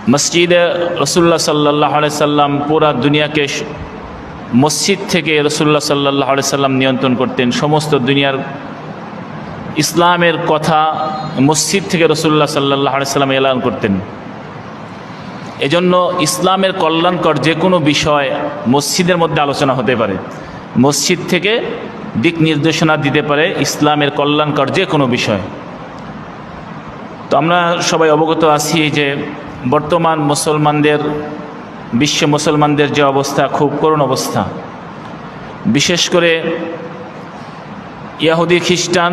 মসজিদে রসুল্লাহ সাল্লাল্লাহু আলাইহি সাল্লাম পুরা দুনিয়াকে মসজিদ থেকে রসুল্লাহ সাল্লাল্লাহু আলাইহি সাল্লাম নিয়ন্ত্রণ করতেন। সমস্ত দুনিয়ার ইসলামের কথা মসজিদ থেকে রসুল্লাহ সাল্লাল্লাহু আলাইহি সাল্লাম এলান করতেন। এজন্য ইসলামের কল্যাণকর যে কোনো বিষয় মসজিদের মধ্যে আলোচনা হতে পারে, মসজিদ থেকে দিক নির্দেশনা দিতে পারে ইসলামের কল্যাণকর যে কোনো বিষয়। তো আমরা সবাই অবগত আছি যে বর্তমান মুসলমানদের, বিশ্ব মুসলমানদের যে অবস্থা, খুব করুণ অবস্থা। বিশেষ করে ইহুদি, খ্রিস্টান,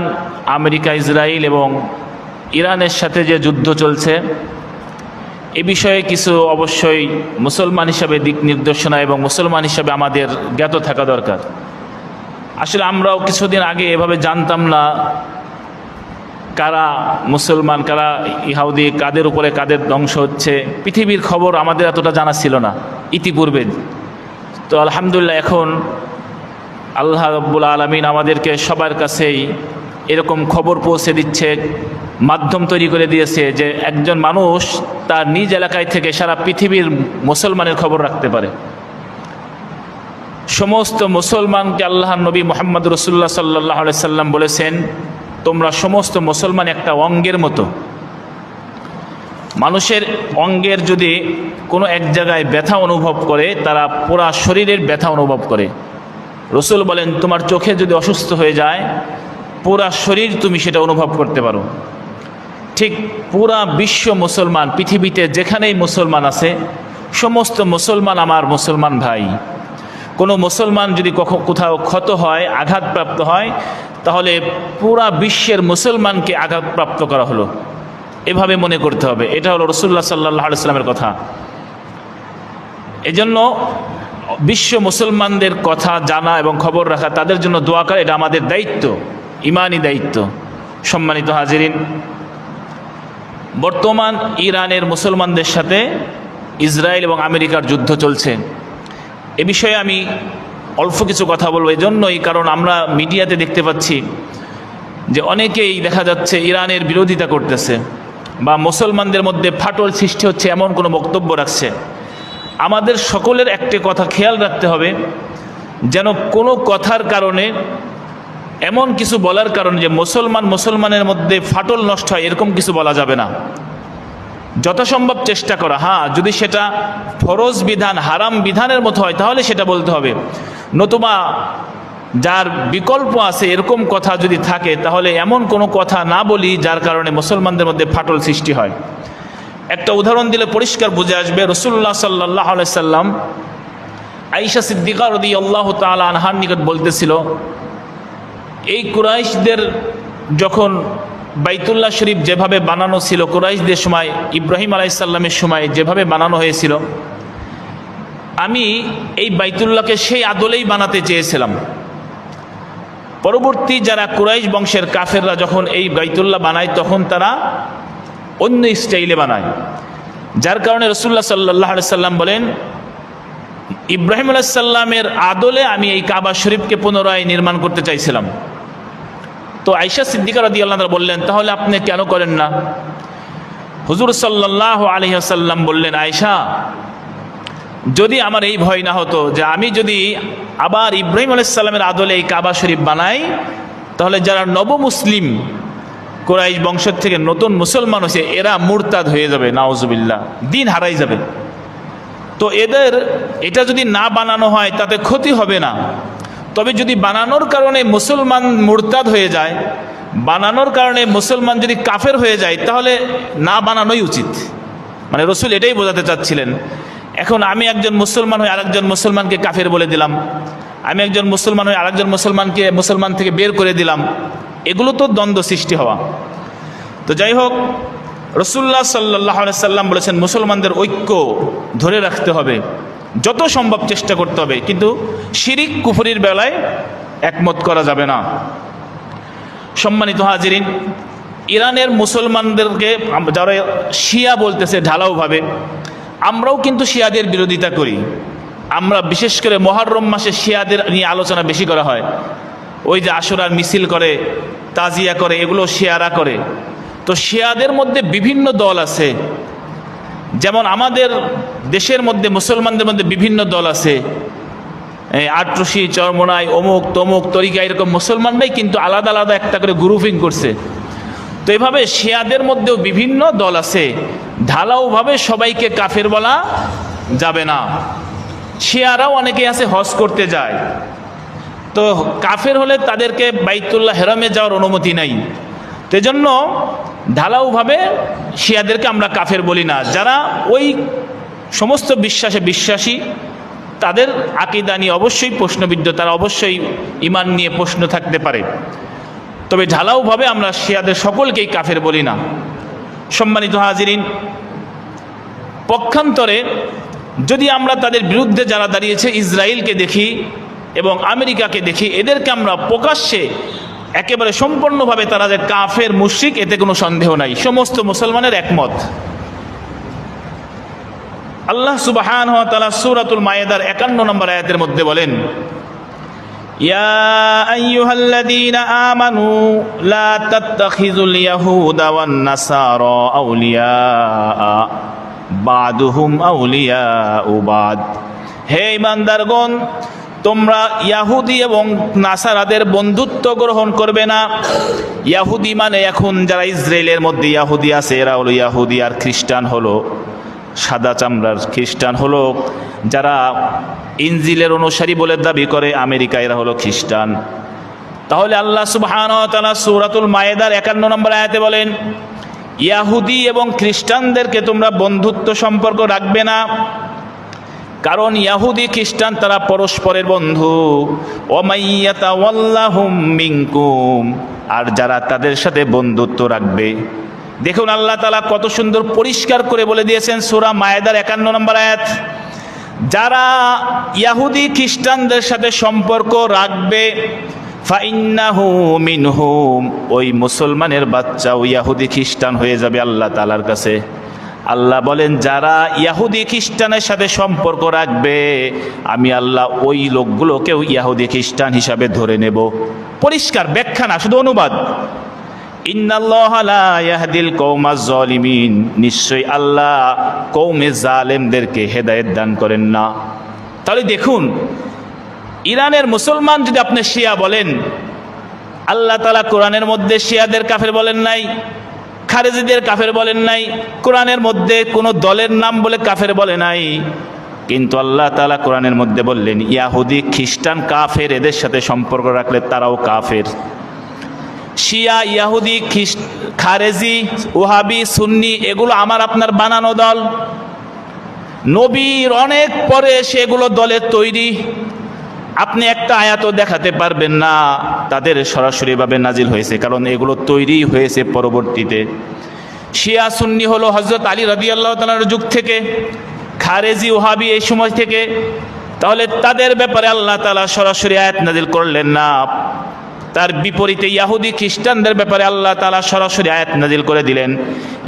আমেরিকা, ইসরায়েল এবং ইরানের সাথে যে যুদ্ধ চলছে, এ বিষয়ে কিছু অবশ্যই মুসলমান হিসাবে দিক নির্দেশনা এবং মুসলমান হিসাবে আমাদের জ্ঞাত থাকা দরকার। আসলে আমরাও কিছুদিন আগে এভাবে জানতাম না কারা মুসলমান, কারা ইহুদি, কাদের উপরে কাদের ধ্বংস হচ্ছে, পৃথিবীর খবর আমাদের এতটা জানা ছিল না ইতিপূর্বে। তো আলহামদুলিল্লাহ এখন আল্লাহ রাব্বুল আলামিন আমাদেরকে সবার কাছেই এরকম খবর পৌঁছে দিচ্ছে, মাধ্যম তৈরি করে দিয়েছে যে একজন মানুষ তার নিজ এলাকায় থেকে সারা পৃথিবীর মুসলমানের খবর রাখতে পারে। সমস্ত মুসলমানকে আল্লাহর নবী মুহাম্মদ রাসূলুল্লাহ সাল্লাল্লাহু আলাইহি সাল্লাম বলেছেন, তোমরা সমস্ত মুসলমান একটা অঙ্গের মতো। মানুষের অঙ্গের যদি কোনো এক জায়গায় ব্যথা অনুভব করে, তারা পুরা শরীরের ব্যথা অনুভব করে। রসুল বলেন, তোমার চোখে যদি অসুস্থ হয়ে যায়, পুরা শরীর তুমি সেটা অনুভব করতে পারো। ঠিক পুরা বিশ্ব মুসলমান, পৃথিবীতে যেখানেই মুসলমান আছে, সমস্ত মুসলমান আমার মুসলমান ভাই। কোনো মুসলমান যদি কোথাও ক্ষত হয়, আঘাতপ্রাপ্ত হয়, তাহলে পুরা বিশ্বের মুসলমানকে আঘাতপ্রাপ্ত করা হলো, এভাবে মনে করতে হবে। এটা হলো রাসূলুল্লাহ সাল্লাল্লাহু আলাইহি ওয়াসাল্লামের কথা। এজন্য বিশ্ব মুসলমানদের কথা জানা এবং খবর রাখা, তাদের জন্য দোয়া করা, এটা আমাদের দায়িত্ব, ইমানি দায়িত্ব। সম্মানিত হাজিরিন, বর্তমান ইরানের মুসলমানদের সাথে ইসরায়েল এবং আমেরিকার যুদ্ধ চলছে। এ বিষয়ে আমি অল্প কিছু কথা বলবো এজন্যই, কারণ আমরা মিডিয়াতে দেখতে পাচ্ছি যে অনেকেই দেখা যাচ্ছে ইরানের বিরোধিতা করতেছে বা মুসলমানদের মধ্যে ফাটল সৃষ্টি হচ্ছে এমন কোনো বক্তব্য রাখছে। আমাদের সকলের একটি কথা খেয়াল রাখতে হবে, যেন কোনো কথার কারণে, এমন কিছু বলার কারণে যে মুসলমানের মধ্যে ফাটল নষ্ট হয়, এরকম কিছু বলা যাবে না। যথাসম্ভব চেষ্টা করা, হ্যাঁ, যদি সেটা ফরজ বিধান, হারাম বিধানের মতো হয় তাহলে সেটা বলতে হবে। নতুবা যার বিকল্প আছে এরকম কথা যদি থাকে, তাহলে এমন কোনো কথা না বলি যার কারণে মুসলমানদের মধ্যে ফাটল সৃষ্টি হয়। একটা উদাহরণ দিলে পরিষ্কার বুঝে আসবে। রাসূলুল্লাহ সাল্লাল্লাহু আলাইহি সাল্লাম আয়েশা সিদ্দিকা রাদিয়াল্লাহু তাআলা আনহার নিকট বলতেছিল, এই কুরাইশদের যখন বাইতুল্লাহ শরীফ যেভাবে বানানো ছিল কুরাইশদের সময়, ইব্রাহিম আলাইহিস সালামের সময় যেভাবে বানানো হয়েছিল, আমি এই বাইতুল্লাহকে সেই আদলেই বানাতে চেয়েছিলাম। পরবর্তী যারা কুরাইশ বংশের কাফেররা যখন এই বাইতুল্লাহ বানায়, তখন তারা অন্য স্টাইলে বানায়, যার কারণে রাসূলুল্লাহ সাল্লাল্লাহু আলাইহি সাল্লাম বলেন, ইব্রাহিম আলাইহিস সালামের আদলে আমি এই কাবা শরীফকে পুনরায় নির্মাণ করতে চাইছিলাম। তো আয়েশা সিদ্দিকা রাদিয়াল্লাহু আনহা বললেন, তাহলে আপনি কেন করেন না? হুজুর সাল্লাল্লাহু আলাইহি ওয়াসাল্লাম বললেন, আয়েশা, যদি আমার এই ভয় না হতো যে আমি যদি আবার ইব্রাহিম আলাইহিস সালামের আদলে এই কাবা শরীফ বানাই, তাহলে যারা নবমুসলিম কুরাইশ বংশ থেকে নতুন মুসলমান হয়েছে, এরা মুরতাদ হয়ে যাবে, নাউজুবিল্লাহ, দিন হারাই যাবে। তো এদের এটা যদি না বানানো হয় তাতে ক্ষতি হবে না। তবে যদি বানানোর কারণে মুসলমান মুরতাদ হয়ে যায়, বানানোর কারণে মুসলমান যদি কাফের হয়ে যায়, তাহলে না বানানোই উচিত। মানে রাসূল এটাই বোঝাতে চাচ্ছিলেন। এখন আমি একজন মুসলমান হয়ে আরেকজন মুসলমানকে কাফের বলে দিলাম, আমি একজন মুসলমান হয়ে আরেকজন মুসলমানকে মুসলমান থেকে বের করে দিলাম, এগুলো তো দ্বন্দ্ব সৃষ্টি হওয়া। তো যাই হোক, রাসূলুল্লাহ সাল্লাল্লাহু আলাইহি সাল্লাম বলেছেন, মুসলমানদের ঐক্য ধরে রাখতে হবে, যত সম্ভব চেষ্টা করতে হবে, কিন্তু শিরিক কুফরির বেলায় একমত করা যাবে না। সম্মানিত হাজিরিন, ইরানের মুসলমানদেরকে যারা শিয়া বলতেছে ঢালাওভাবে, আমরাও কিন্তু শিয়াদের বিরোধিতা করি। আমরা বিশেষ করে মুহররম মাসে শিয়াদের নিয়ে আলোচনা বেশি করা হয়। ওই যে আশুরার মিছিল করে, তাজিয়া করে, এগুলো শিয়ারা করে। তো শিয়াদের মধ্যে বিভিন্ন দল আছে যেমন আমাদের দেশের মধ্যে মুসলমানদের মধ্যে বিভিন্ন দল আছে, আটরশি, চরমোনাই, অমুক তমুক তরিকা, এরকম মুসলমানরাই কিন্তু আলাদা আলাদা একটা করে গ্রুপিং করছে। তো এভাবে শিয়াদের মধ্যেও বিভিন্ন দল আছে, ঢালাওভাবে সবাইকে কাফের বলা যাবে না। শিয়ারাও অনেকে আছে হজ করতে যায়, তো কাফের হলে তাদেরকে বাইতুল্লাহ হেরামে যাওয়ার অনুমতি নাই। তো এজন্য ঢালাওভাবে শিয়াদেরকে আমরা কাফের বলি না। যারা ওই সমস্ত বিশ্বাসে বিশ্বাসী, তাদের আকীদা নিয়ে অবশ্যই প্রশ্নবিদ্ধ, তারা অবশ্যই ঈমান নিয়ে প্রশ্ন থাকতে পারে, তবে ঢালাওভাবে আমরা শিয়াদের সকলকেই কাফের বলি না। সম্মানিত হাজিরিন, পক্ষান্তরে যদি আমরা তাদের বিরুদ্ধে যারা দাঁড়িয়েছে, ইসরায়েলকে দেখি এবং আমেরিকাকে দেখি, এদেরকে আমরা প্রকাশ্যে একেবারে সম্পূর্ণভাবে তারা যে কাফের মুশরিক, এতে কোনো সন্দেহ নাই, সমস্ত মুসলমানের একমত। আল্লাহ সুবহানাহু ওয়া তাআলা সূরাতুল মায়েদার 51 নম্বর আয়াতের মধ্যে বলেন, ইয়া আইয়ুহাল্লাযীনা আমানু লা তাত্তাখিযুল ইয়াহুদা ওয়ান নাসারা আউলিয়া বাদুহুম আউলিয়াউ বাদ। হে ঈমানদারগণ, তোমরা ইয়াহুদি এবং নাসারাদের বন্ধুত্ব গ্রহণ করবে না। ইয়াহুদি মানে এখন যারা ইসরায়েলের মধ্যে ইয়াহুদি আছে, এরা হলো ইয়াহুদি, আর খ্রিস্টান হলো সাদা চামড়ার খ্রিস্টান, হলো যারা ইনজিলের অনুসারী বলে দাবি করে আমেরিকা, এরা হলো খ্রিস্টান। তাহলে আল্লাহ সুবহানাহু ওয়া তাআলা সূরাতুল মায়েদার 51 নম্বর আয়াতে বলেন, ইয়াহুদি এবং খ্রিস্টানদেরকে তোমরা বন্ধুত্ব সম্পর্ক রাখবে না, কারণ ইয়াহুদি খ্রিস্টান তারা পরস্পরের বন্ধু। ওয়ামাইয়াতাওয়াল্লাহুম মিনকুম, আর যারা তাদের সাথে বন্ধুত্ব রাখবে। দেখুন আল্লাহ তাআলা কত সুন্দর পরিষ্কার করে বলে দিয়েছেন সূরা মায়েদার 51 নম্বর আয়াত, যারা ইয়াহুদি খ্রিস্টানদের সাথে সম্পর্ক রাখবে, ফাইন্নাহু মিনহুম, ওই মুসলমানের বাচ্চাও ইয়াহুদি খ্রিস্টান হয়ে যাবে আল্লাহ তাআলার কাছে। আল্লাহ বলেন, যারা ইয়াহুদি খ্রিস্টানের সাথে সম্পর্ক রাখবে, আমি আল্লাহ ওই লোকগুলোকেও ইয়াহুদি খ্রিস্টান হিসাবে ধরে নেব। পরিষ্কার ব্যাখ্যা না, শুধু অনুবাদ। ইন্নাল্লাহা লা ইয়াহদিল কওমাজ জালিমিন, নিশ্চয়ই আল্লাহ কওমে জালেমদেরকে হেদায়েত দান করেন না। তাহলে দেখুন, ইরানের মুসলমান যদি আপনি শিয়া বলেন, আল্লাহ তাআলা কোরআনের মধ্যে শিয়াদের কাফের বলেন নাই, খারেজিদের কাফের বলেন নাই, কোরআনের মধ্যে কোনো দলের নাম বলে কাফের বলে নাই, কিন্তু আল্লাহ তাআলা কোরআনের মধ্যে বললেন ইয়াহুদি খ্রিস্টান কাফের, এদের সাথে সম্পর্ক রাখলে তারাও কাফের। শিয়া, ইয়াহুদি, খারেজি, ওহাবি, সুন্নি, এগুলো আমার আপনার বানানো দল। নবীর অনেক পরে সেগুলো দলের তৈরি। আপনি একটা আয়াতও দেখাতে পারবেন না তাদের সরাসরিভাবে নাজিল হয়েছে, কারণ এগুলো তৈরি হয়েছে পরবর্তীতে। শিয়া সুন্নি হলো হযরত আলী রাদিয়াল্লাহু তাআলার যুগ থেকে, খারেজি ওহাবি এই সময় থেকে। তাহলে তাদের ব্যাপারে আল্লাহ তাআলা সরাসরি আয়াত নাজিল করলেন না। তার বিপরীতে ইয়াহুদি খ্রিস্টানদের ব্যাপারে আল্লাহ তাআলা সরাসরি আয়াত নাজিল করে দিলেন,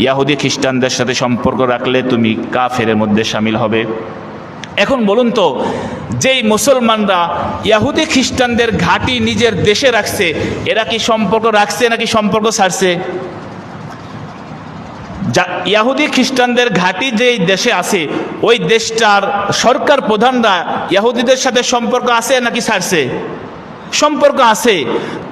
ইয়াহুদি খ্রিস্টানদের সাথে সম্পর্ক রাখলে তুমি কাফেরের মধ্যে শামিল হবে। এখন বলুন তো, যেই মুসলমানরা ইয়াহুদি খ্রিস্টানদের ঘাঁটি নিজের দেশে রাখছে, এরা কি সম্পর্ক রাখছে নাকি সম্পর্ক ছাড়ছে? ইয়াহুদি খ্রিস্টানদের ঘাঁটি যেই দেশে আছে, ওই দেশটার সরকার প্রধানরা ইয়াহুদিদের সাথে সম্পর্ক আছে নাকি ছাড়ছে? সম্পর্ক আছে।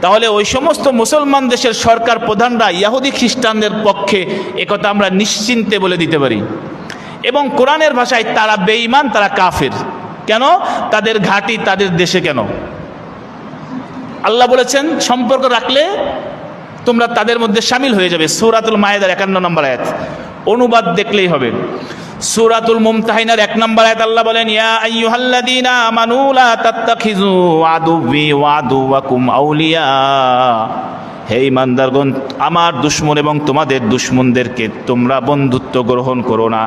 তাহলে ওই সমস্ত মুসলমান দেশের সরকার প্রধানরা ইয়াহুদি খ্রিস্টানদের পক্ষে, একথা আমরা নিশ্চিন্তে বলে দিতে পারি। এবং কোরআনের ভাষায় তারা বেঈমান, তারা কাফের। কেন? তাদের ঘাঁটি তাদের দেশে কেন? আল্লাহ বলেছেন সম্পর্ক রাখলে তোমরা তাদের মধ্যে শামিল হয়ে যাবে। সূরাতুল মায়েদার 51 নম্বর আয়াত, অনুবাদ দেখলেই হবে। সূরাতুল মুমতাহিনার 1 নম্বর আয়াত আল্লাহ বলেন, ইয়া আইয়ুহাল্লাযীনা আমানু লা তাত্তাখিযু আদুওয়ি ওয়া আদুওয়াকুম আউলিয়া, হে ঈমানদারগণ, আমার দুশমন এবং তোমাদের দুশমনদেরকে তোমরা বন্ধুত্ব গ্রহণ করো না।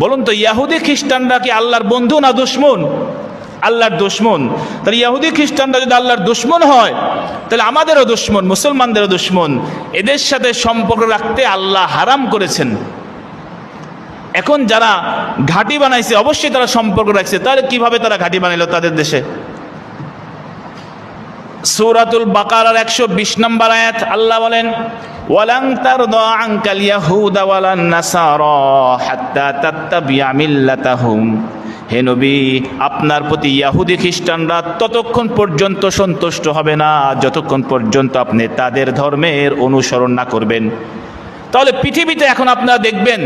বলুন তো, ইয়াহুদি খ্রিস্টানরা কি আল্লাহর বন্ধু না দুশমন? আল্লাহর দুশমন। তাহলে ইয়াহুদি খ্রিস্টানরা যদি আল্লাহর দুশমন হয়, তাহলে আমাদেরও দুশমন, মুসলমানদেরও দুশমন। এদের সাথে সম্পর্ক রাখতে আল্লাহ হারাম করেছেন। এখন যারা ঘাঁটি বানাইছে, অবশ্যই তারা সম্পর্ক রাখছে। তাহলে কিভাবে তারা ঘাঁটি বানাইলো তাদের দেশে? সূরাতুল বাকারার 120 নম্বর আয়াত আল্লাহ বলেন, ওয়ালান তারদা আনকাল ইয়াহুদা ওয়ালান নাসারা হাত্তা তাত্তাবি'a মিল্লাতাহুম। হে নবী, আপনার প্রতি ইহুদি খ্রিস্টানরা ততক্ষণ পর্যন্ত সন্তুষ্ট হবে না যতক্ষণ পর্যন্ত আপনি তাদের ধর্মের অনুসরণ না করবেন। তাহলে পৃথিবীতে এখন আপনারা দেখবেন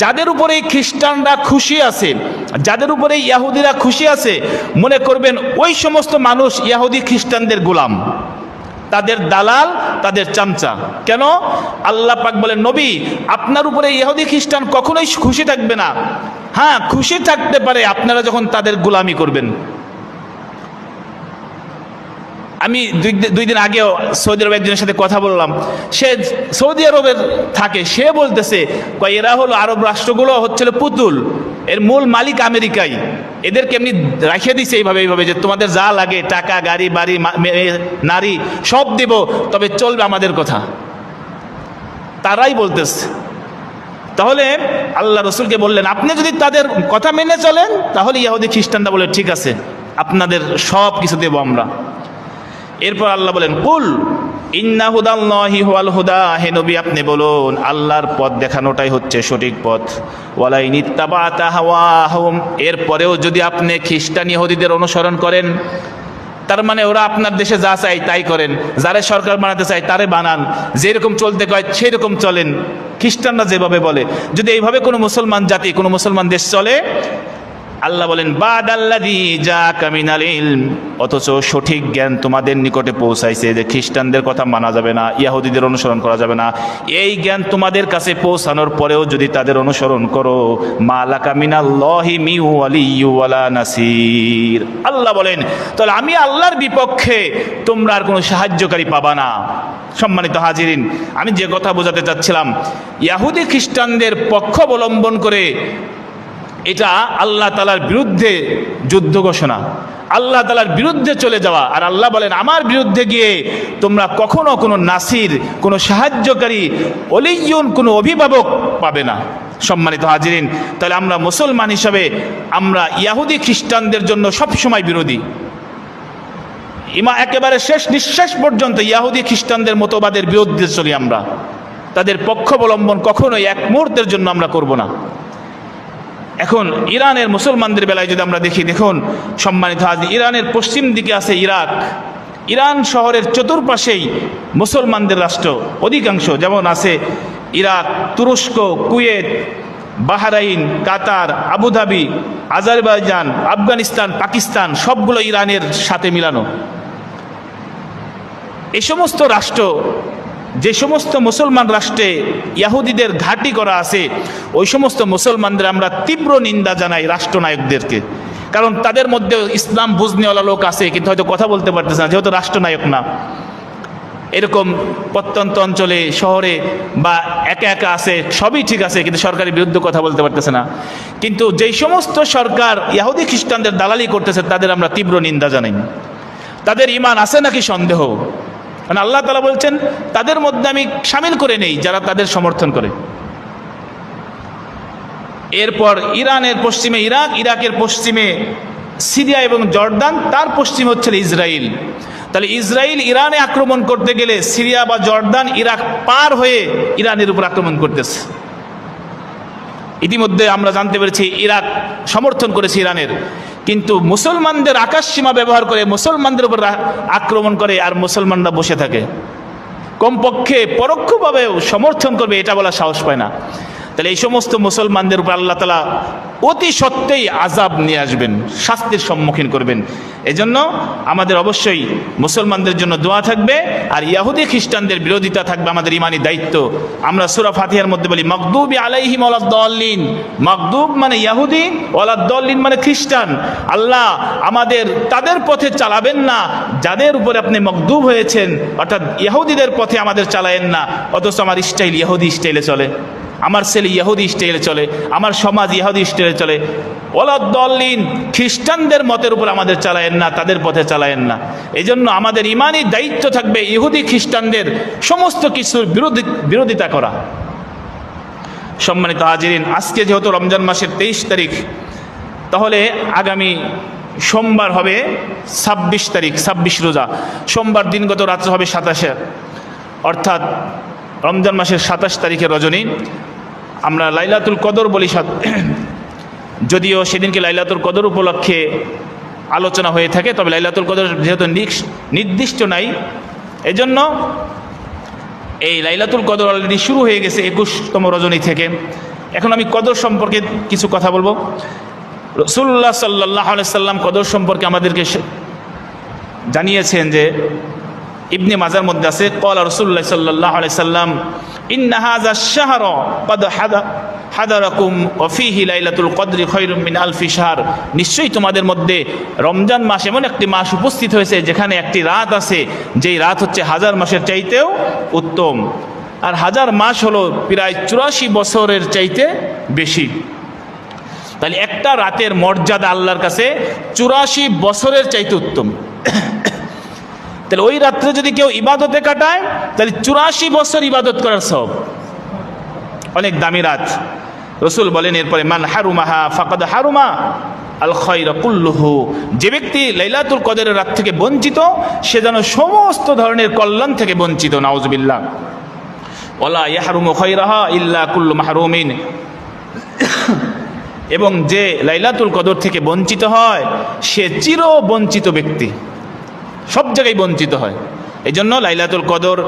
যাদের উপরে খ্রিস্টানরা খুশি আছে, যাদের উপরে ইহুদিরা খুশি আছে, মনে করবেন ওই সমস্ত মানুষ ইহুদি খ্রিস্টানদের গোলাম, তাদের দালাল, তাদের চামচা। কেন? আল্লাহ পাক বলেন, নবী আপনার উপরে ইহুদি খ্রিস্টান কখনোই খুশি থাকবে না। হ্যাঁ, খুশি থাকতে পারে আপনারা যখন তাদের গোলামি করবেন। আমি দুই দিন আগেও সৌদি আরব একজনের সাথে কথা বললাম, সে সৌদি আরবের থাকে, সে বলতেছে এরা হলো আরব রাষ্ট্রগুলো হচ্ছিল পুতুল, এর মূল মালিক আমেরিকাই, এদেরকে এমনি রাখিয়ে দিছে এইভাবে যে তোমাদের যা লাগে টাকা, গাড়ি, বাড়ি, নারী সব দেব, তবে চলবে আমাদের কথা। তারাই বলতেছে। তাহলে আল্লাহ রসুলকে বললেন, আপনি যদি তাদের কথা মেনে চলেন তাহলে ইহুদি খ্রিস্টানরা বলে ঠিক আছে, আপনাদের সব কিছু দেব আমরা। এরপর আল্লাহ বলেন, কুল ইন্না হুদাল্লাহি হুয়াল হুদা, হে নবী আপনি বলুন আল্লাহর পথ দেখানোটাই হচ্ছে সঠিক পথ। ওয়ালাইন ইত্তাবাতা হাওয়াহুম, এরপরেও যদি আপনি খ্রিস্টান ইহুদিদের অনুসরণ করেন, তার মানে ওরা আপনার দেশে যা চাই তাই করেন, যারা সরকার বানাতে চায় তারে বানান, যেরকম চলতে কয় সেই রকম চলেন, খ্রিস্টানরা যেভাবে বলে, যদি এইভাবে কোনো মুসলমান জাতি, কোনো মুসলমান দেশ চলে, আল্লাহ বলেন বাদাল্লাযী জাআকা মিনাল ইলম, অথচ সঠিক জ্ঞান তোমাদের নিকটে পৌঁছাইছে যে খ্রিস্টানদের কথা মানা যাবে না, ইহুদিদের অনুসরণ করা যাবে না, এই জ্ঞান তোমাদের কাছে পৌঁছানোর পরেও যদি তাদের অনুসরণ করো, মালাকা মিনাল্লাহি মিন ওয়ালিয়্যি ওয়ালা নাসির, আল্লাহ বলেন তাহলে আমি আল্লাহর বিপক্ষে তোমরা আর কোনো সাহায্যকারী পাবা না। সম্মানিত হাজিরিন, আমি যে কথা বোঝাতে চাচ্ছিলাম, ইহুদি খ্রিস্টানদের পক্ষ অবলম্বন করে এটা আল্লাহ তাআলার বিরুদ্ধে যুদ্ধ ঘোষণা, আল্লাহ তাআলার বিরুদ্ধে চলে যাওয়া। আর আল্লাহ বলেন আমার বিরুদ্ধে গিয়ে তোমরা কখনো কোনো নাসির, কোনো সাহায্যকারী, ওলিয়ুন, কোনো অভিভাবক পাবে না। সম্মানিত হাজিরিন, তাহলে আমরা মুসলমান হিসাবে আমরা ইহুদি খ্রিস্টানদের জন্য সবসময় বিরোধী। একেবারে শেষ নিঃশ্বাস পর্যন্ত ইহুদি খ্রিস্টানদের মতবাদের বিরুদ্ধে চলি আমরা, তাদের পক্ষ অবলম্বন কখনোই এক মুহূর্তের জন্য আমরা করব না। এখন ইরানের মুসলমানদের বেলায় যদি আমরা দেখি, দেখুন সম্মানিত হাজির, ইরানের পশ্চিম দিকে আছে ইরাক, ইরান শহরের চতুর্পাশেই মুসলমানদের রাষ্ট্র অধিকাংশ, যেমন আছে ইরাক, তুরস্ক, কুয়েত, বাহরাইন, কাতার, আবুধাবি, আজারবাইজান, আফগানিস্তান, পাকিস্তান, সবগুলো ইরানের সাথে মিলানো। এই সমস্ত রাষ্ট্র, যে সমস্ত মুসলমান রাষ্ট্রে ইহুদিদের ঘাঁটি করা আছে, ওই সমস্ত মুসলমানদের আমরা তীব্র নিন্দা জানাই রাষ্ট্রনায়কদেরকে। কারণ তাদের মধ্যে ইসলাম বুঝনেওয়ালা লোক আছে, কিন্তু হয়তো কথা বলতে পারতেছে না, যেহেতু রাষ্ট্রনায়ক না। এরকম প্রত্যন্ত অঞ্চলে, শহরে বা একা একা আছে, সবই ঠিক আছে, কিন্তু সরকারের বিরুদ্ধে কথা বলতে পারতেছে না। কিন্তু যেই সমস্ত সরকার ইহুদি খ্রিস্টানদের দালালি করতেছে, তাদের আমরা তীব্র নিন্দা জানাই। তাদের ঈমান আছে নাকি সন্দেহ, মানে আল্লাহ তাআলা বলছেন তাদের মধ্যে আমি শামিল করে নেই যারা তাদের সমর্থন করে। এরপর ইরানের পশ্চিমে ইরাক, ইরাকের পশ্চিমে সিরিয়া এবং জর্দান, তার পশ্চিমে হচ্ছে ইসরায়েল। তাহলে ইসরায়েল ইরানে আক্রমণ করতে গেলে সিরিয়া বা জর্দান, ইরাক পার হয়ে ইরানের উপর আক্রমণ করতেছে। ইতিমধ্যে আমরা জানতে পেরেছি ইরাক সমর্থন করেছে ইরানের, কিন্তু মুসলমানদের আকাশ সীমা ব্যবহার করে মুসলমানদের উপর আক্রমণ করে, আর মুসলমানরা বসে থাকে। কমপক্ষে পরোক্ষভাবেও সমর্থন করবে এটা বলার সাহস পায় না। তাহলে এই সমস্ত মুসলমানদের উপর আল্লাহ তাআলা অতি সত্ত্বেই আযাব নিয়ে আসবেন, শাস্তির সম্মুখীন করবেন। এজন্য আমাদের অবশ্যই মুসলমানদের জন্য দোয়া থাকবে, আর ইহুদি খ্রিস্টানদের বিরোধিতা থাকবে আমাদের ঈমানি দায়িত্ব। আমরা সূরা ফাতিহার মধ্যে বলি মাগদুবি আলাইহিম ওয়ালাদ-দাল্লিন, মাগদুব মানে ইহুদি, ওয়ালাদ-দাল্লিন মানে খ্রিস্টান। আল্লাহ আমাদের তাদের পথে চালাবেন না যাদের উপরে আপনি মাগদুব হয়েছেন, অর্থাৎ ইহুদিদের পথে আমাদের চালায়েন না। অথচ আমার স্টাইল ইহুদি স্টাইলে চলে, আমার ছেলে ইহুদি স্টাইলে চলে, আমার সমাজ ইহুদি স্টাইলে চলে। ওয়ালাদ-দাল্লিন খ্রিস্টানদের মতের উপর আমাদের চালায়েন না, তাদের পথে চালায়েন না। এই জন্য আমাদের ঈমানি দায়িত্ব থাকবে ইহুদি খ্রিস্টানদের সমস্ত কিছুর বিরোধিতা করা। সম্মানিত হাজিরিন, আজকে যেহেতু রমজান মাসের 23 তারিখ, তাহলে আগামী সোমবার হবে 26 তারিখ, 26 রোজা। সোমবার দিনগত রাত্রে হবে 27, অর্থাৎ রমজান মাসের 27 তারিখের রজনী, আমরা লাইলাতুল কদর বলি। যদিও সেদিনকে লাইলাতুল কদর উপলক্ষে আলোচনা হয়ে থাকে, তবে লাইলাতুল কদর যেহেতু নির্দিষ্ট নাই, এজন্য এই লাইলাতুল কদর অলরেডি শুরু হয়ে গেছে 21তম রজনী থেকে। এখন আমি কদর সম্পর্কে কিছু কথা বলবো। রাসূলুল্লাহ সাল্লাল্লাহু আলাইহি সাল্লাম কদর সম্পর্কে আমাদেরকে জানিয়েছেন যে ইবনে মাজার মধ্যে আছে, ক্বালা রাসূলুল্লাহ সাল্লাল্লাহু আলাইহি সাল্লাম ইন্না হাযা আশ-শাহরা ক্বাদ হাদারাকুম ওয়া ফীহি লাইলাতুল কদরি খায়রুম মিন আলফি শাহর। নিশ্চয়ই তোমাদের মধ্যে রমজান মাস এমন একটি মাস উপস্থিত হয়েছে যেখানে একটি রাত আছে, যেই রাত হচ্ছে 1000 মাসের চাইতেও উত্তম। আর 1000 মাস হলো প্রায় 84 বছরের চাইতে বেশি। তাহলে একটা রাতের মর্যাদা আল্লাহর কাছে 84 বছরের চাইতে উত্তম। তাহলে ওই রাত্রে যদি কেউ ইবাদতে কাটায়, তাহলে 84 বছর ইবাদত করার সওয়াব। অনেক দামি রাত। রাসূল বলেন এরপরে, মান হারুমাহা ফাকাদ হারুমা আল খায়রা কুল্লুহু। যে ব্যক্তি লাইলাতুল কদরের রাত থেকে বঞ্চিত, সে যেন সমস্ত ধরনের কল্যাণ থেকে বঞ্চিত। নাউযুবিল্লাহ। ওয়ালা ইয়াহরুমু খায়রাহা ইল্লা কুল্লু মাহরুমিন। এবং যে লাইলাতুল কদর থেকে বঞ্চিত হয়, সে চির বঞ্চিত ব্যক্তি, সব জায়গায় বঞ্চিত হয়। এই জন্য লাইলাতুল কদর,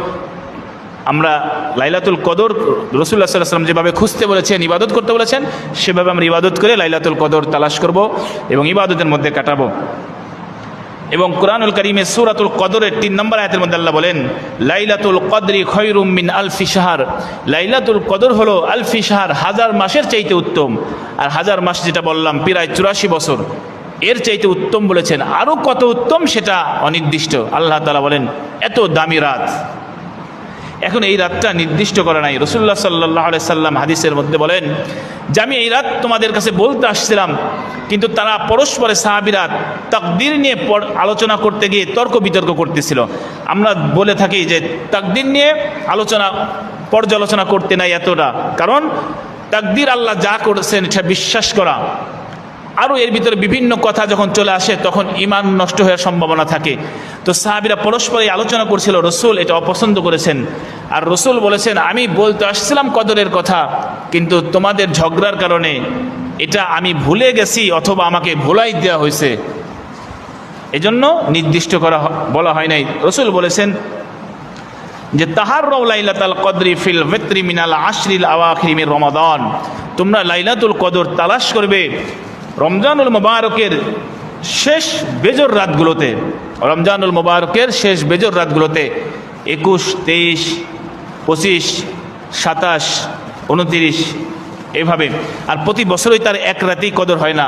আমরা লাইলাতুল কদর রাসূলুল্লাহ সাল্লাল্লাহু আলাইহি ওয়াসাল্লাম যেভাবে খুঁজতে বলেছেন, ইবাদত করতে বলেছেন, সেভাবে আমরা ইবাদত করে লাইলাতুল কদর তালাশ করব এবং ইবাদতের মধ্যে কাটাবো। এবং কুরআনুল কারীমের সূরাতুল কদরের 3 নম্বর আয়াতের মধ্যে আল্লাহ বলেন, লাইলাতুল কদরি খায়রুম মিন আলফি শাহর। লাইলাতুল কদর হলো আলফি শাহর, 1000 মাসের চাইতে উত্তম। আর 1000 মাস যেটা বললাম প্রায় 84 বছর, এর চাইতে উত্তম বলেছেন। আরও কত উত্তম সেটা অনির্দিষ্ট। আল্লাহ তাআলা বলেন এত দামি রাত। এখন এই রাতটা নির্দিষ্ট করা নাই। রাসূলুল্লাহ সাল্লাল্লাহু আলাইহি সাল্লাম হাদিসের মধ্যে বলেন যে আমি এই রাত তোমাদের কাছে বলতে আসছিলাম, কিন্তু তারা পরস্পরে সাহাবীরা তাকদীর নিয়ে আলোচনা করতে গিয়ে তর্ক বিতর্ক করতেছিল। আমরা বলে থাকি যে তাকদীর নিয়ে পর্যালোচনা করতে নাই এতটা, কারণ তাকদীর আল্লাহ যা করেছেন এটা বিশ্বাস করা। আরও এর ভিতরে বিভিন্ন কথা যখন চলে আসে তখন ঈমান নষ্ট হওয়ার সম্ভাবনা থাকে। তো সাহাবীরা পরস্পরই আলোচনা করছিল, রাসূল এটা অপছন্দ করেছেন। আর রাসূল বলেছেন আমি বলতে আসছিলাম কদরের কথা, কিন্তু তোমাদের ঝগড়ার কারণে এটা আমি ভুলে গেছি, অথবা আমাকে ভুলাই দেওয়া হয়েছে, এজন্য নির্দিষ্ট করা বলা হয় নাই। রাসূল বলেছেন যে তাহাররাউ লাইলাতুল কদরি ফিল ভিত্রি মিনাল আশরিল আওয়াখির মিন রমাদান। তোমরা লাইলাতুল কদর তালাশ করবে রমজানুল মুবারকের শেষ বেজর রাতগুলোতে। রমজানুল মুবারকের শেষ বেজর রাতগুলোতে 21, 23, 25, 27, 29 এভাবে। আর প্রতি বছরই তার এক রাতেই কদর হয় না,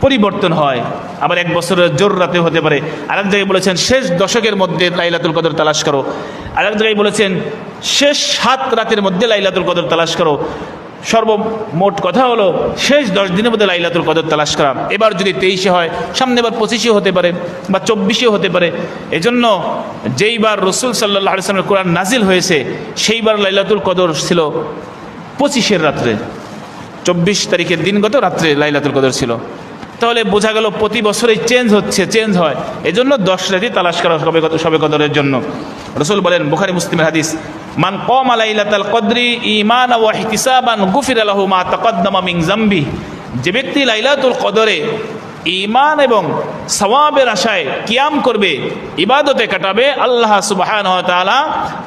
পরিবর্তন হয়। আবার এক বছরের জোর রাতে হতে পারে। আরেক জায়গায় বলেছেন শেষ দশকের মধ্যে লাইলাতুল কদর তালাশ করো। আরেক জায়গায় বলেছেন শেষ 7 রাতের মধ্যে লাইলাতুল কদর তালাশ করো। সর্বমোট কথা হলো শেষ 10 দিনের মধ্যে লাইলাতুল কদর তালাশ করা। এবার যদি 23-এ হয়, সামনে এবার 25-এ হতে পারে বা 24-এ হতে পারে। এজন্য যেইবার রাসূল সাল্লাল্লাহু আলাইহি ওয়াসাল্লামের কোরআন নাজিল হয়েছে, সেইবার লাইলাতুল কদর ছিল 25-এর রাত্রে, 24 তারিখের দিনগত রাত্রে লাইলাতুল কদর ছিল। তাহলে বোঝা গেল প্রতি বছরই চেঞ্জ হয়। এজন্য 10 রাতই তালাশ করা সবে কদরের জন্য। রাসূল বলেন, বুখারী মুসলিমের হাদিস, মান কামা লাইলাতুল কদরি ঈমানান ওয়া ইহতিসাবান গুফিরা লাহু মা তাকদ্দামা মিন যামবি। যে ব্যক্তি লাইলাতুল কদরে ঈমান এবং সওয়াবের আশায় কিয়াম করবে, ইবাদতে কাটাবে, আল্লাহ সুবহানাহু ওয়া তাআলা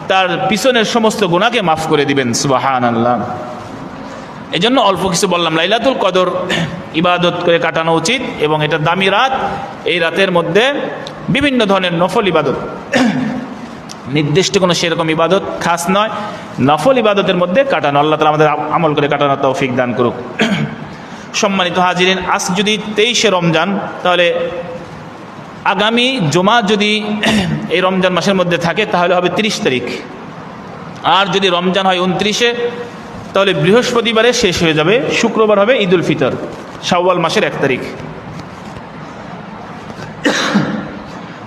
তার পিছনের সমস্ত গুনাহকে মাফ করে দিবেন। সুবহানাল্লাহ। এজন্য অল্প কিছু বললাম। লাইলাতুল কদর ইবাদত করে কাটানো উচিত এবং এটা দামি রাত। এই রাতের মধ্যে বিভিন্ন ধরনের নফল ইবাদত, নির্দিষ্ট কোনো সেরকম ইবাদত খাস নয়, নফল ইবাদতের মধ্যে কাটানো। আল্লাহ তাআলা আমাদের আমল করে কাটানোর তৌফিক দান করুক। সম্মানিত হাজিরিন, আজ যদি 23শে রমজান, তাহলে আগামী জুমা যদি এই রমজান মাসের মধ্যে থাকে তাহলে হবে 30 তারিখ। আর যদি রমজান হয় 29-এ, তাহলে বৃহস্পতিবারে শেষ হয়ে যাবে, শুক্রবার হবে ঈদুল ফিতর, শাওয়াল মাসের 1 তারিখ।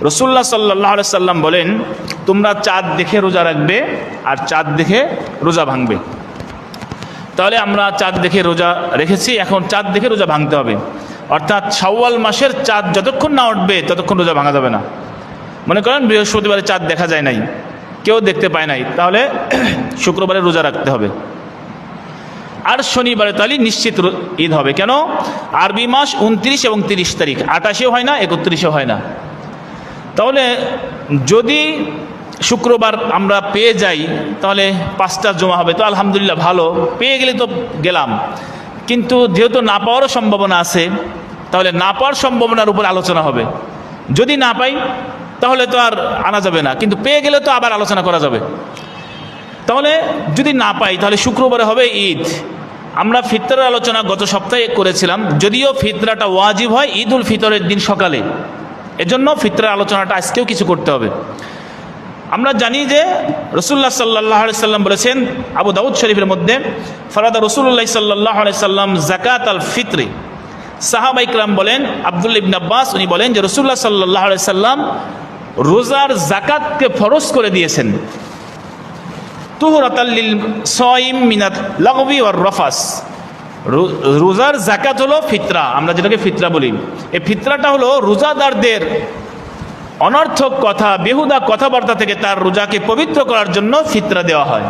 রাসূলুল্লাহ সাল্লাল্লাহু আলাইহি সাল্লাম বলেন, তোমরা চাঁদ দেখে রোজা রাখবে আর চাঁদ দেখে রোজা ভাঙবে। তাহলে আমরা চাঁদ দেখে রোজা রেখেছি, এখন চাঁদ দেখে রোজা ভাঙতে হবে। অর্থাৎ শাওয়াল মাসের চাঁদ যতক্ষণ না উঠবে ততক্ষণ রোজা ভাঙা যাবে না। মনে করেন বৃহস্পতিবারে চাঁদ দেখা যায় নাই, কেউ দেখতে পায় নাই, তাহলে শুক্রবারে রোজা রাখতে হবে। আর শনিবারে তাহলে নিশ্চিত ঈদ হবে। কেন? আরবি মাস 29 এবং 30 তারিখ, 28-এও হয় না, 31-এও হয় না। তাহলে যদি শুক্রবার আমরা পেয়ে যাই তাহলে 5টা জমা হবে, তো আলহামদুলিল্লাহ ভালো, পেয়ে গেলে তো গেলাম। কিন্তু যেহেতু না পাওয়ারও সম্ভাবনা আছে, তাহলে না পাওয়ার সম্ভাবনার উপর আলোচনা হবে। যদি না পাই তাহলে তো আর আনা যাবে না, কিন্তু পেয়ে গেলে তো আবার আলোচনা করা যাবে। তাহলে যদি না পাই তাহলে শুক্রবারে হবে ঈদ। আমরা ফিতরের আলোচনা গত সপ্তাহে করেছিলাম, যদিও ফিতরাটা ওয়াজিব হয় ঈদ উল ফিতরের দিন সকালে, এজন্য ফিতরের আলোচনাটা আজকেও কিছু করতে হবে। আমরা জানি যে রাসূলুল্লাহ সাল্লাল্লাহু আলাইহি সাল্লাম বলেছেন আবু দাউদ শরীফের মধ্যে, ফারাদা রাসূলুল্লাহ সাল্লাল্লাহু আলাইহি সাল্লাম যাকাত আল ফিত্রি। সাহাবা ইকরাম বলেন, আব্দুল্লাহ ইবনে আব্বাস উনি বলেন যে রাসূলুল্লাহ সাল্লাল্লাহু আলাইহি সাল্লাম রোজার যাকাতকে ফরজ করে দিয়েছেন। তুহরাতাল লিল সাইম মিনাত লাগবি ওয়ার রাফাস। রোজার যাকাত হলো ফিতরা, আমরা যেটাকে ফিতরা বলি। এই ফিতরাটা হলো রোজাদারদের অনর্থক কথা, বেহুদা কথাবার্তা থেকে তার রোজাকে পবিত্র করার জন্য ফিতরা দেওয়া হয়।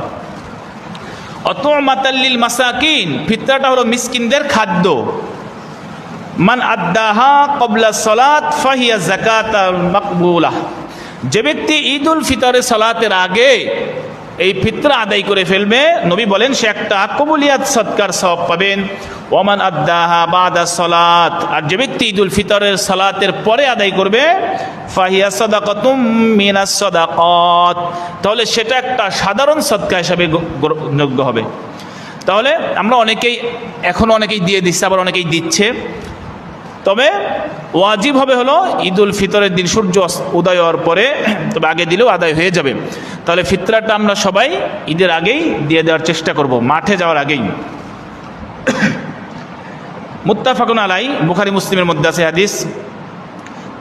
অতুমাতাল লিল মাসাকিন, ফিতরাটা হলো মিসকিনদের খাদ্য। মান আদ্দাহা ক্বাবলা সালাত ফাহিয়া যাকাতাল মাকবুলাহ, যে ব্যক্তি ঈদ উল ফিতরের সালাতের আগে এই ফিতরা আদায় করে ফেলবে, নবী বলেন সে একটা কবুলিয়াত সদকার সওয়াব পাবেন। ওমান আদ্দাহা বাদা সালাত, আর যে ব্যক্তি ঈদ উল ফিতরের সালাতের পরে আদায় করবে, ফাহিয়া সাদাকাতুম মিনাস সাদাকাত, তাহলে সেটা একটা সাধারণ সদকা হিসাবে যোগ্য হবে। তাহলে আমরা অনেকেই দিয়ে দিচ্ছে, আবার অনেকেই দিচ্ছে। তবে ওয়াজিব হবে হলো ঈদ উল ফিতরের দিন সূর্য উদয় হওয়ার পরে, তবে আগে দিলেও আদায় হয়ে যাবে। তাহলে ফিতরাটা আমরা সবাই ঈদের আগেই দিয়ে দেওয়ার চেষ্টা করব, মাঠে যাওয়ার আগেই। মুত্তাফাকুন আলাই, বুখারী মুসলিমের মধ্যে আছে হাদিস,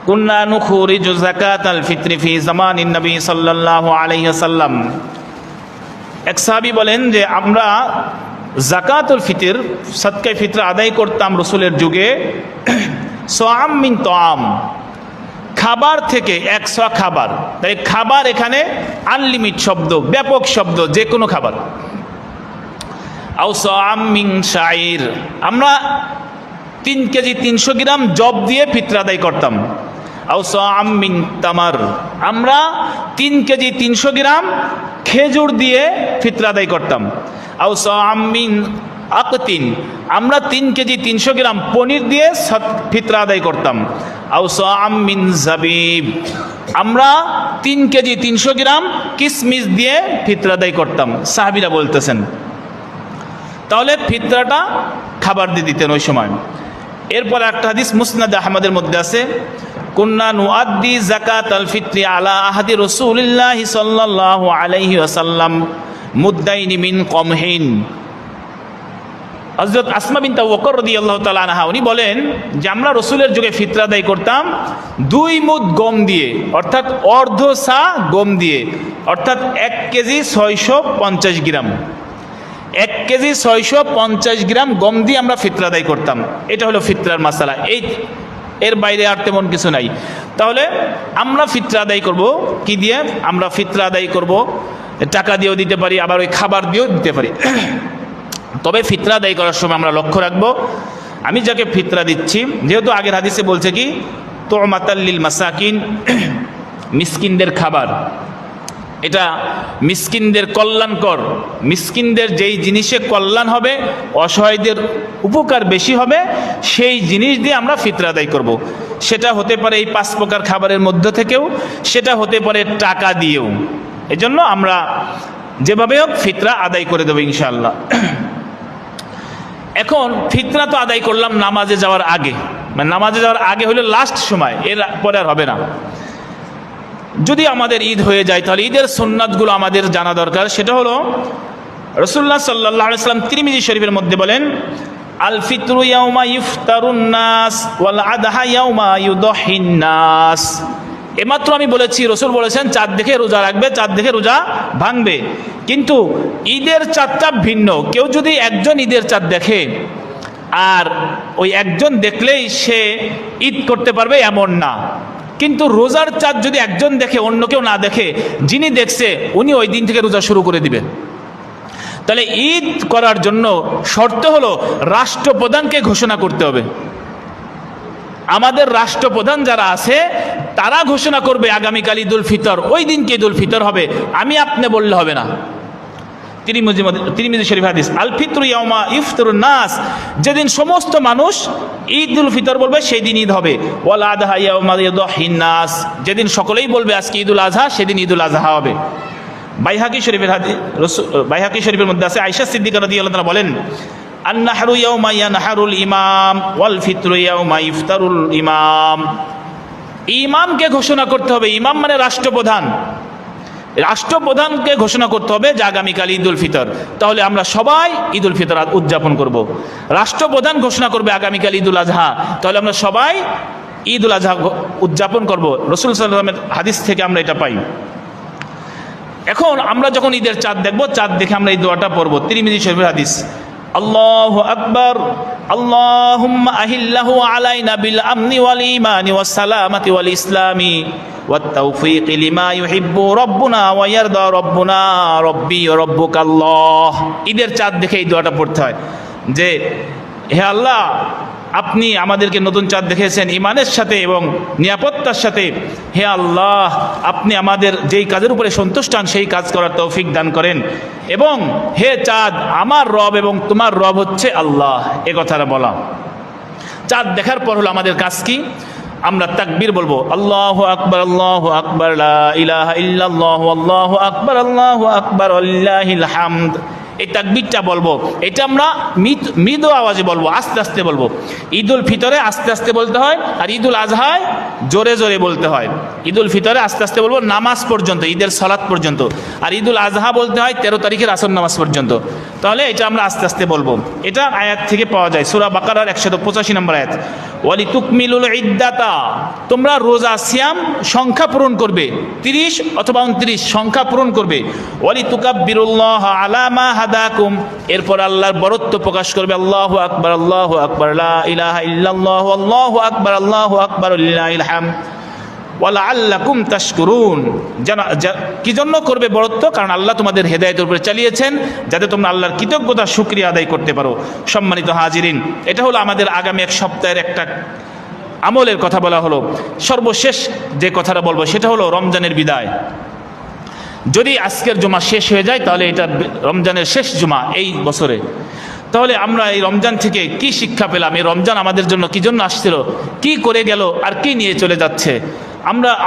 কুন্না নুখরিজু যাকাতাল ফিত্রি ফি জামানিন নবী সাল্লাল্লাহু আলাইহি ওয়াসাল্লাম। এক সাহাবী বলেন যে আমরা যাকাতুল ফিতর, সদকায়ে ফিতরা আদায় করতাম রাসূলের যুগে সাআম মিন তাআম, খাবার থেকে 100 খাবার। তাই খাবার এখানে আনলিমিট শব্দ, ব্যাপক শব্দ, যে কোনো খাবার। আও সাআম মিন শাইর, আমরা 3 কেজি 300 গ্রাম জব দিয়ে ফিতরা আদায় করতাম। আও সাআম মিন তামার, আমরা 3 কেজি 300 গ্রাম খেজুর দিয়ে ফিতরা আদায় করতাম। আও সাআম মিন আকতিন, আমরা 3 কেজি 300 গ্রাম পনির দিয়ে ফিতরা আদায় করতাম। আও সাআম মিন জাবিব, আমরা 3 কেজি 300 গ্রাম কিশমিশ দিয়ে ফিতরা আদায় করতাম। সাহাবীরা বলতেছেন, তাহলে ফিতরাটা খাবার দিয়ে দিতেন ওই সময়। এরপর একটা হাদিস মুসনাদ আহমদের মধ্যে আছে, কুন্না নুআদ্দি যাকাতাল ফিত্রি আলা আহাদি রাসূলিল্লাহি সাল্লাল্লাহু আলাইহি ওয়াসাল্লাম মুদ্দাইনি মিন কমহিন। হযরত আসমা বিনত আবু বকর রাদিয়াল্লাহু তাআলা আনহা উনি বলেন যে আমরা রাসূলের যুগে ফিতরা আদায় করতাম 2 মুদ গম দিয়ে, অর্থাৎ অর্ধ সা গম দিয়ে, অর্থাৎ 1 কেজি 650 গ্রাম। 1 কেজি 650 গ্রাম গম দিয়ে আমরা ফিতরা আদায় করতাম। এটা হলো ফিতরার মাসালা, এর বাইরে আর তেমন কিছু নাই। তাহলে আমরা ফিতরা আদায় করব কি দিয়ে? আমরা ফিতরা আদায় করব টাকা দিয়েও দিতে পারি, আবার ওই খাবার দিয়েও দিতে পারি। তবে ফিতরা আদায় করার সময় আমরা লক্ষ্য রাখবো, আমি যাকে ফিতরা দিচ্ছি, যেহেতু আগের হাদিসে বলছে কি তুমাতাল লিল মাসাকিন, মিসকিনদের খাবার, এটা মিসকিনদের কল্যাণকর। মিসকিনদের যেই জিনিসে কল্যাণ হবে, অসহায়দের উপকার বেশি হবে, সেই জিনিস দিয়ে আমরা ফিতরা আদায় করব। সেটা হতে পারে এই 5 প্রকার খাবারের মধ্য থেকেও, সেটা হতে পারে টাকা দিয়েও। এজন্য আমরা যেভাবে হোক ফিতরা আদায় করে দেবো ইনশাআল্লাহ। এখন ফিতরা তো আদায় করলাম নামাজে যাওয়ার আগে, মানে নামাজে যাওয়ার আগে হলো লাস্ট সময়, এর পরে আর হবে না। যদি আমাদের ঈদ হয়ে যায় তাহলে ঈদের সুন্নাতগুলো আমাদের জানা দরকার। সেটা হলো রাসূলুল্লাহ সাল্লাল্লাহু আলাইহি ওয়াসাল্লাম তিরমিজি শরীফের মধ্যে বলেন, আল ফিতরু ইয়াউমা ইফতারুন নাস ওয়াল আদহা ইয়াউমা ইউদহিন নাস। এমাত্র আমি বলেছি, রাসূল বলেছেন চাঁদ দেখে রোজা রাখবে, চাঁদ দেখে রোজা ভাঙবে। কিন্তু ঈদের চাঁদটা ভিন্ন। কেউ যদি একজন ঈদের চাঁদ দেখে আর ওই একজন দেখলেই সে ঈদ করতে পারবে এমন না। কিন্তু রোজার চাঁদ যদি একজন দেখে, অন্য কেউ না দেখে, যিনি দেখছে উনি ওই দিন থেকে রোজা শুরু করে দিবেন। তাহলে ঈদ করার জন্য শর্ত হলো রাষ্ট্রপ্রধানকে ঘোষণা করতে হবে। আমাদের রাষ্ট্রপ্রধান যারা আছে তারা ঘোষণা করবে আগামীকাল ঈদুল ফিতর, ওই দিনকে ঈদুল ফিতর হবে, আমি আপনি বললে হবে না। তিরমিজি শরীফ হাদিস, আল ফিতরু ইয়াউমা ইফতারুন নাস, যেদিন সমস্ত মানুষ ঈদুল ফিতর বলবে সেই দিন ঈদ হবে। ওয়াল আযহা ইয়াউমা ইয়াদহিন নাস, যেদিন সকলেই বলবে আজকে ঈদুল আযহা, সেদিন ঈদুল আযহা হবে। বাইহাকি শরীফের হাদিস, বাইহাকি শরীফের মধ্যে আছে, আয়েশা সিদ্দিকা রাদিয়াল্লাহু তাআলা বলেন, আন-নাহরু ইয়াউমা ইয়ানহারুল ইমাম ওয়াল ফিতরু ইয়াউমা ইফতারুল ইমাম। ইমামকে ঘোষণা করতে হবে, ইমাম মানে রাষ্ট্রপ্রধান, রাষ্ট্রপ্রধানকে ঘোষণা করতে হবে যে আগামীকাল ঈদুল ফিতর, তাহলে আমরা সবাই ঈদুল ফিতর উদযাপন করব। রাষ্ট্রপ্রধান ঘোষণা করবে আগামীকাল ঈদুল আজহা, তাহলে আমরা সবাই ঈদুল আজহা উদযাপন করব। রাসূল সাল্লাল্লাহু আলাইহি ওয়াসাল্লামের হাদিস থেকে আমরা এটা পাই। এখন আমরা যখন ঈদের চাঁদ দেখব, চাঁদ দেখে আমরা এই দোয়াটা পড়ব। তিরমিজি শরীফের হাদিস, আল্লাহু আকবার, আল্লাহুম্মা আহিল্লাহু আলাইনা বিল আমনি ওয়াল ঈমানি ওয়াস সালামাতি ওয়াল ইসলামি ওয়াত তাওফীকি লিমা ইউহিব্বু রাব্বুনা ওয়া ইয়ারদা রাব্বুনা রাব্বি ওয়া রাব্বুকাল্লাহ। ঈদের চাঁদ দেখে এই দোয়াটা পড়তে হয় যে, হে আল্লাহ, আপনি আমাদেরকে নতুন চাঁদ দেখেছেন ইমানের সাথে এবং নিরাপত্তার সাথে। হে আল্লাহ, আপনি আমাদের যেই কাজের উপরে সন্তুষ্ট হন সেই কাজ করার তৌফিক দান করেন। এবং হে চাঁদ, আমার রব এবং তোমার রব হচ্ছে আল্লাহ, এ কথাটা বলা। চাঁদ দেখার পর হলো আমাদের কাজ কি? আমরা তাকবীর বলবো, আল্লাহু আকবার, আল্লাহু আকবার, লা ইলাহা ইল্লাল্লাহু, আল্লাহু আকবার, আল্লাহু আকবার, ওয়ালিল্লাহিল হামদ। এই তাকবীরটা বলবো, এটা আমরা মৃদু আওয়াজে বলবো, আস্তে আস্তে বলবো। ঈদুল ফিতরে আস্তে আস্তে বলতে হয়, আর ঈদুল আজহায় জোরে জোরে বলতে হয়। ঈদুল ফিতরে আস্তে আস্তে বলবো নামাজ পর্যন্ত, ঈদের সালাত পর্যন্ত, আর ঈদুল আজহা বলতে হয় 13 তারিখের আসর নামাজ পর্যন্ত। তাহলে এটা আমরা আস্তে আস্তে বলবো। এটা আয়াত থেকে পাওয়া যায়, সূরা বাকারার 185 নম্বর আয়াত, ওয়ালি তুকমিলুল ইদ্দাতা, তোমরা রোজা সিয়াম সংখ্যা পূরণ করবে, 30 অথবা 29 সংখ্যা পূরণ করবে। ওয়ালি তুকাব্বিরুল্লাহ আলা মা হাদাকুম, এরপর আল্লাহর বরত্ব প্রকাশ করবে, আল্লাহু আকবার, আল্লাহু আকবার, লা ইলাহা ইল্লাল্লাহু, আল্লাহু আকবার, আল্লাহু আকবার, লিল্লাহিল হামদ, ওয়া লাআল্লাকুম তাশকুরুন। কি জন্য করবে বরত্ব? কারণ আল্লাহ তোমাদের হেদায়েতের উপরে চালিয়েছেন, যাতে তোমরা আল্লাহর কৃতজ্ঞতা শুকরিয়া আদায় করতে পারো। সম্মানিত হাজিরিন, এটা হলো আমাদের আগামী এক সপ্তাহের একটা আমলের কথা বলা হলো। সর্বশেষ যে কথাটা বলবো সেটা হলো রমজানের বিদায়। যদি আজকের জুমা শেষ হয়ে যায় তাহলে এটা রমজানের শেষ জুমা এই বছরে। তাহলে আমরা এই রমজান থেকে কি শিক্ষা পেলাম? এই রমজান আমাদের জন্য কি জন্য আসছিল, কি করে গেল, আর কি নিয়ে চলে যাচ্ছে?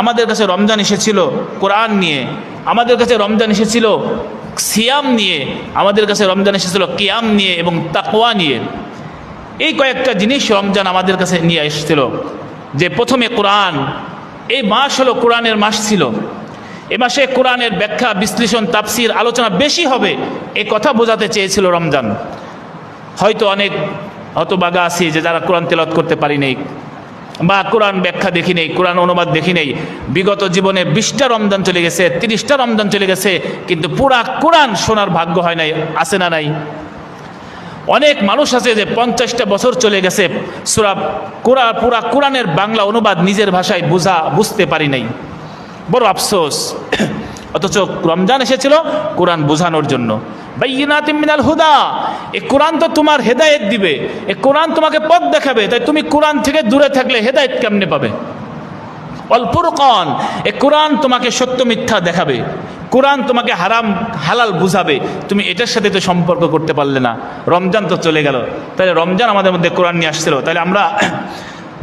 আমাদের কাছে রমজান এসেছিল কোরআন নিয়ে, আমাদের কাছে রমজান এসেছিল সিয়াম নিয়ে, আমাদের কাছে রমজান এসেছিল কিয়াম নিয়ে এবং তাকওয়া নিয়ে। এই কয়েকটা জিনিস রমজান আমাদের কাছে নিয়ে এসেছিল। যে প্রথমে কোরআন, এই মাস হলো কোরআনের মাস ছিল। এ মাসে কোরআনের ব্যাখ্যা, বিশ্লেষণ, তাফসির, আলোচনা বেশি হবে, এ কথা বোঝাতে চেয়েছিল রমজান। হয়তো অনেক হতভাগা আছি যে যারা কোরআন তেলাওয়াত করতে পারি নাই, বা কোরআন ব্যাখ্যা দেখি নেই, কোরআন অনুবাদ দেখি নেই। বিগত জীবনে 20টা রমজান চলে গেছে, 30টা রমজান চলে গেছে, কিন্তু পুরা কোরআন শোনার ভাগ্য হয় নাই। আছে না নাই? অনেক মানুষ আছে যে 50টা বছর চলে গেছে, পুরা কোরআনের বাংলা অনুবাদ নিজের ভাষায় বুঝতে পারি নাই। বড় আফসোস। অথচ রমজান এসেছিল কোরআন বোঝানোর জন্য। বাইয়িনাতিম মিনাল হুদা, এই কোরআন তো তোমার হেদায়েত দিবে, এই কোরআন তোমাকে পথ দেখাবে, তাই তুমি কোরআন থেকে দূরে থাকলে হেদায়েত কেমনে পাবে? ওয়াল ফুরকান, এই কোরআন তোমাকে সত্য মিথ্যা দেখাবে, কোরআন তোমাকে হারাম হালাল বুঝাবে, তুমি এটার সাথে তো সম্পর্ক করতে পারলে না। রমজান তো চলে গেল। তাহলে রমজান আমাদের মধ্যে কোরআন নিয়ে আসছিল। তাহলে আমরা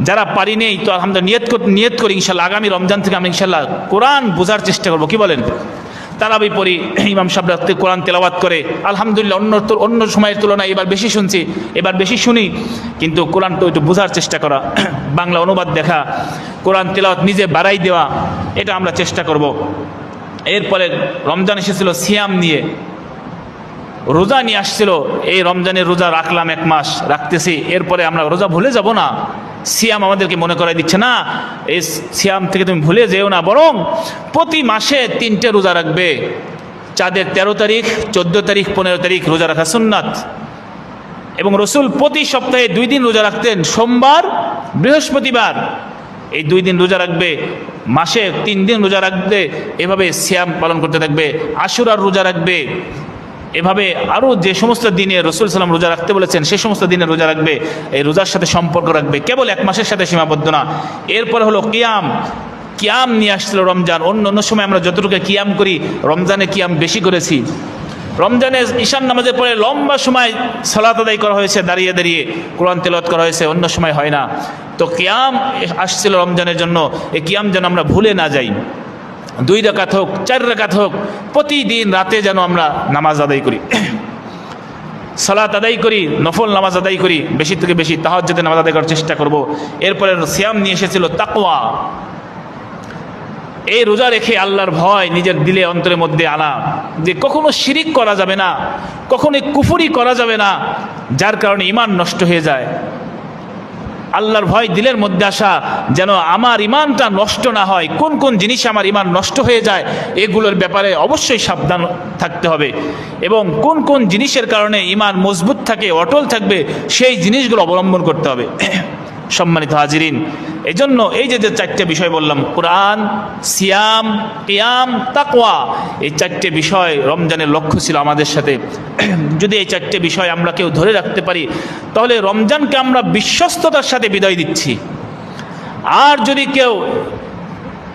যারা পারি নেই, তো আলহামদুলিল্লাহ নিয়ত করি ইনশাল্লাহ আগামী রমজান থেকে আমি ইনশাল্লাহ কোরআন বোঝার চেষ্টা করবো। কি বলেন? তারাবি পড়ি, ইমাম সাহেবরা কোরআন তেলাওয়াত করে, আলহামদুলিল্লাহ অন্য সময়ের তুলনায় এবার বেশি শুনছি, এবার বেশি শুনি। কিন্তু কোরআনটা একটু বোঝার চেষ্টা করা, বাংলা অনুবাদ দেখা, কোরআন তেলাওয়াত নিজে বাড়াই দেওয়া, এটা আমরা চেষ্টা করব। এরপরে রমজান এসেছিল সিয়াম নিয়ে, রোজা নিয়ে আসছিল। এই রমজানের রোজা রাখলাম, 1 মাস রাখতেছি, এরপরে আমরা রোজা ভুলে যাব না। সিয়াম আমাদেরকে মনে করাই দিচ্ছে না, এই সিয়াম থেকে তুমি ভুলে যেও না, বরং প্রতি মাসে 3টে রোজা রাখবে। চাঁদের 13 তারিখ, 14 তারিখ, 15 তারিখ রোজা রাখা সুন্নাত। এবং রসুল প্রতি সপ্তাহে 2 দিন রোজা রাখতেন, সোমবার, বৃহস্পতিবার। এই 2 দিন রোজা রাখবে, মাসে 3 দিন রোজা রাখবে, এভাবে সিয়াম পালন করতে থাকবে, আশুরার রোজা রাখবে, এভাবে আরও যে সমস্ত দিনে রাসূল সাল্লাল্লাহু আলাইহি ওয়াসাল্লাম রোজা রাখতে বলেছেন সেই সমস্ত দিনে রোজা রাখবে। এই রোজার সাথে সম্পর্ক রাখবে, কেবল 1 মাসের সাথে সীমাবদ্ধ না। এরপরে হলো কিয়াম নিয়ে আসছিল রমজান। অন্য সময় আমরা যতটুকু কিয়াম করি, রমজানে কিয়াম বেশি করেছি। রমজানে ঈশান নামাজের পরে লম্বা সময় সালাত আদায় করা হয়েছে, দাঁড়িয়ে দাঁড়িয়ে কোরআন তেলাওয়াত করা হয়েছে, অন্য সময় হয় না। তো কিয়াম আসছিল রমজানের জন্য, এই কিয়াম যেন আমরা ভুলে না যাই। 2 রাকাত হোক, 4 রাকাত হোক, প্রতিদিন রাতে যেন আমরা নামাজ আদায় করি, সালাত আদায় করি, নফল নামাজ আদায় করি, বেশি থেকে বেশি তাহাজ্জুদের নামাজ আদায় করার চেষ্টা করব। এরপরে সিয়াম নিয়ে এসেছিল তাকওয়া। এই রোজা রেখে আল্লাহর ভয় নিজের দিলে অন্তরের মধ্যে আনা, যে কখনো শিরিক করা যাবে না, কখনো কুফরি করা যাবে না, যার কারণে ঈমান নষ্ট হয়ে যায়। আল্লাহর ভয় দিলের মধ্যে আসা, যেন আমার ঈমানটা নষ্ট না হয়। কোন কোন জিনিসে আমার ঈমান নষ্ট হয়ে যায় এগুলোর ব্যাপারে অবশ্যই সাবধান থাকতে হবে, এবং কোন কোন জিনিসের কারণে ঈমান মজবুত থাকে, অটল থাকবে, সেই জিনিসগুলো অবলম্বন করতে হবে। সম্মানিত হাজিরিন, এই জন্য এই যে 4টে বিষয় বললাম, কোরআন, সিয়াম, কিয়াম, তাকওয়া, এই 4টে বিষয় রমজানের লক্ষ্য ছিল আমাদের সাথে। যদি এই 4টে বিষয় আমরা কেউ ধরে রাখতে পারি, তাহলে রমজানকে আমরা বিশ্বস্ততার সাথে বিদায় দিচ্ছি। আর যদি কেউ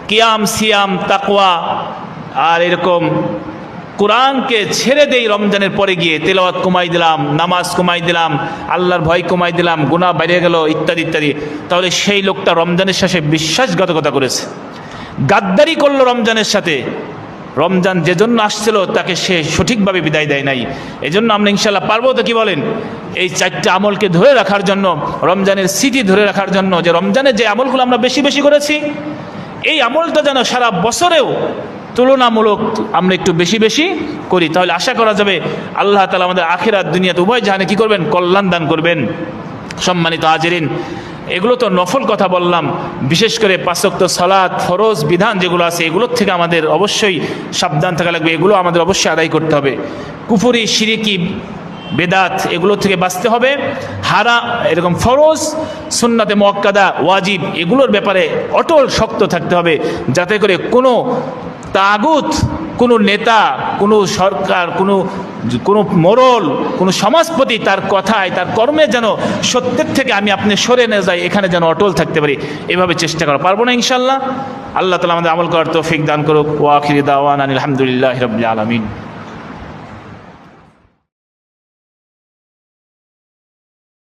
কিয়াম, সিয়াম, তাকওয়া আর এরকম কোরআনকে ছেড়ে দেই, রমজানের পরে গিয়ে তেলাওয়াত কমাই দিলাম, নামাজ কমাই দিলাম, আল্লাহর ভয় কমাই দিলাম, গুনাহ বেড়ে গেল, ইত্যাদি ইত্যাদি, তাহলে সেই লোকটা রমজানের শেষে বিশ্বাসঘাতকতা করেছে, গাদ্দারি করলো রমজানের সাথে। রমজান যে জন্য আসছিল তাকে সে সঠিকভাবে বিদায় দেয় নাই। এই জন্য আমরা ইনশাল্লাহ পারবো তো, কি বলেন, এই 4টে আমলকে ধরে রাখার জন্য, রমজানের স্মৃতি ধরে রাখার জন্য, যে রমজানের যে আমলগুলো আমরা বেশি বেশি করেছি, এই আমলটা যেন সারা বছরেও তুলনামূলক আমরা একটু বেশি বেশি করি। তাহলে আশা করা যাবে আল্লাহ তাআলা আমাদের আখিরাত দুনিয়াতে উভয় জাহানে কি করবেন, কল্যাণ দান করবেন। সম্মানিত হাজিরিন, এগুলো তো নফল কথা বললাম, বিশেষ করে 5 ওয়াক্ত সালাত, ফরজ বিধান যেগুলো আছে, এগুলোর থেকে আমাদের অবশ্যই সাবধান থাকা লাগবে, এগুলো আমাদের অবশ্যই আদায় করতে হবে। কুফরি, শিরিকি, বেদাত এগুলো থেকে বাঁচতে হবে। এরকম ফরজ, সুন্নাতে মুআক্কাদা, ওয়াজিব, এগুলোর ব্যাপারে অটল শক্ত থাকতে হবে, যাতে করে কোনো তাগুত, কোনো নেতা, কোনো সরকার, কোনো মোড়ল, কোনো সমাজপতি তার কথায়, তার কর্মে যেন সত্যের থেকে আপনি সরে না যাই, এখানে যেন অটল থাকতে পারি। এভাবে চেষ্টা করা পারবো না ইনশাল্লাহ। আল্লাহ তাআলা আমাদের আমল করার তৌফিক দান করুক। ওয়া আখিরি দাওয়ানা আলহামদুলিল্লাহি রাব্বিল আলামিন।